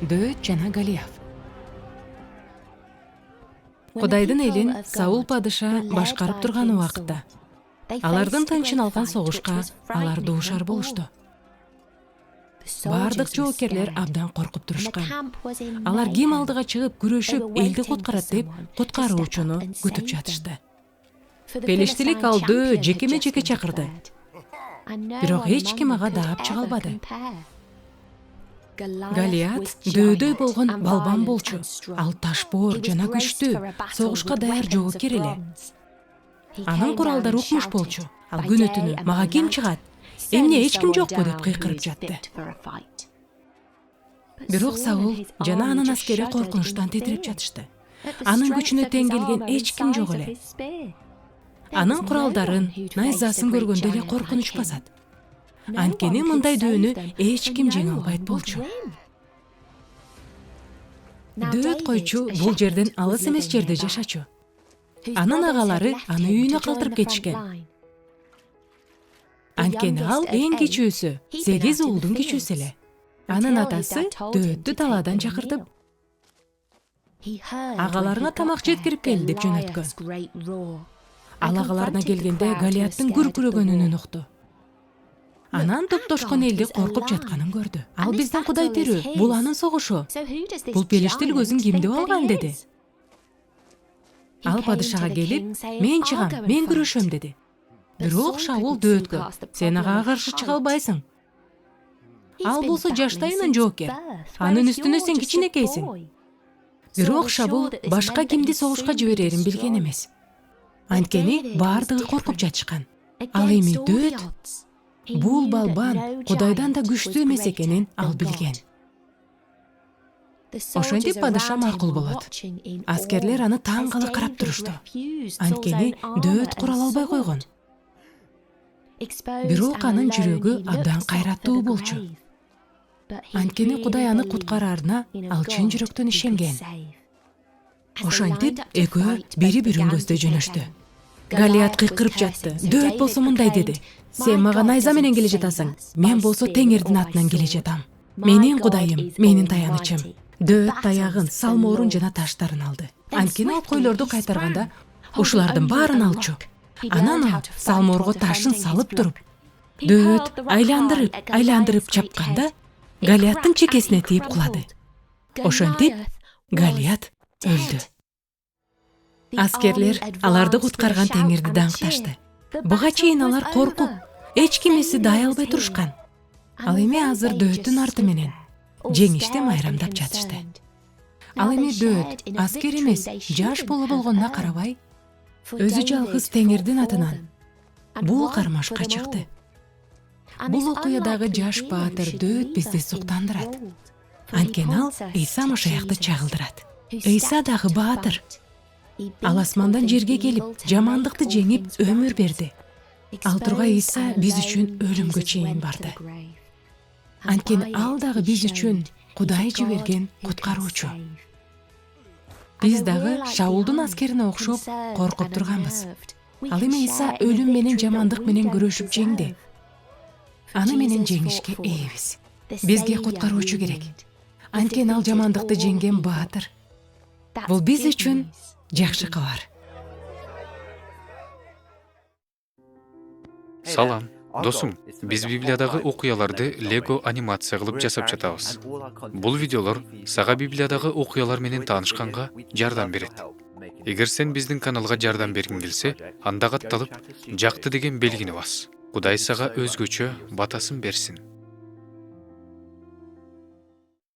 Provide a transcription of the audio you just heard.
Дөөт жана Голиаф. Кудайдын элин Саул падыша башкарып турган убакытта алардын тынчын алган согушка алар дуушар болушту. Бардык жоокерлер абдан коркуп турушкан. Алар ким алдыга чыгып күрөшүп элди куткарат деп куткаруучуну күтүп жатышты. Пелештилик ал дөө жекеме-жеке чакырды. Бирок эч ким ага даап чыга албады. Голиат дөөдөй болгон балбан болчу. Ал ташбоор жана күчтүү, согушка даяр жоокер эле. Анын куралдары укмуш болчу. Ал күнү түнү мага ким чыгат? Эмне эч ким жокпу деп кыйкырып жатты. Бирок Саул жана анын аскери коркунучтан титирип жатышты. Анын күчүнө тең келген эч ким жок эле. Анын куралдарын, найзасын көргөндө эле коркунуч басат. Анткени мындай дөөнү эч ким жеңе албайт болчу. Дөөт койчу бул жерден алыс эмес жерде жашачу. Анын агалары аны үйүнө калтырып кетишкен. Анткени ал эң кичүүсү, 8 уулдун кичүүсү эле. Анын атасы дөөттү талаадан чакыртып, агаларыңа тамак жеткирип кел деп жөнөткөн. Ал агаларына келгенде Голиаттын күркүрөгөн үнүн укту. Анан топтошкон элди коркуп жатканын көрдү. Ал биздин Кудай тирүү, бул анын согушу. Бул пелештил көзүн ким деп алган деди. Ал падышага келип, мен чыгам, мен күрөшөм деди. Бирок Шаул дөөткө, сен ага каршы чыга албайсың. Ал болсо жаштайынан жоокер. Анын үстүнө сен кичинекейсиң. Бирок Шаул башка кимди согушка жиберерин билген эмес. Анткени бардыгы коркуп жатышкан. Ал эми дөөт бул балбан Кудайдан да күчтүү эмес экенин ал билген. Ошентип падыша макул болот. Аскерлер аны таң кала карап турушту. Анткени дөөт курал албай койгон. Бирок анын жүрөгү абдан кайраттуу болчу. Анткени Кудай аны куткарарына ал чын жүрөктөн ишенген. Ошентип экөө бири-бирин көздөй жөнөштү. Голиат кыйкырып жатты. Дөөт болсо мындай деди: сен мага найза менен келе жатасың, мен болсо Теңирдин атынан келе жатам. Менин Кудайым, менин таянычым. Дөөт таягын, салмоорун жана таштарын алды. Анткени ал койлорду кайтарганда ушулардын баарын алчу. Анан ал салмоорго ташын салып туруп, дөөт айландырып чапканда Голиаттын чекесине тийип кулады. Ошентип Голиат өлдү. Аскерлер аларды куткарган Теңирди даңкташты. Буга чейин алар коркуп, эч кимеси дай албай турушкан. Ал эми азыр дөөттүн арты менен жеңишти майрамдап жатышты. Ал эми дөөт аскер эмес, жаш боло болгонуна карабай, өзү жалгыз Теңирдин атынан бул кармашка чыкты. Бул окуядагы жаш баатыр дөөт бизди суктандырат. Анткени ал Ыйса Машаякты чагылдырат. Ыйса дагы баатыр. Ал асмандан жерге келип, жамандыкты жеңип өмүр берди. Ал тургай Ыйса биз үчүн өлүмгө чейин барды. Анткени ал дагы биз үчүн Кудай жиберген куткаруучу. Биз дагы Шаулдун аскерине окшоп коркуп турганбыз. Ал эми Ыйса өлүм менен жамандык менен күрөшүп жеңди. Аны менен жеңишке ээбиз. Бизге куткаруучу керек. Анткени ал жамандыкты жеңген баатыр. Бул биз үчүн жакшы кабар. Салам, досум. Биз Библиядагы окуяларды Лего анимация кылып жасап жатабыз. Бул видеолор сага Библиядагы окуялар менен таанышканга жардам берет. Эгер сен биздин каналга жардам бергиң келсе, анда катталып, жакты деген белгини бас. Кудай сага өзгөчө батасын берсин.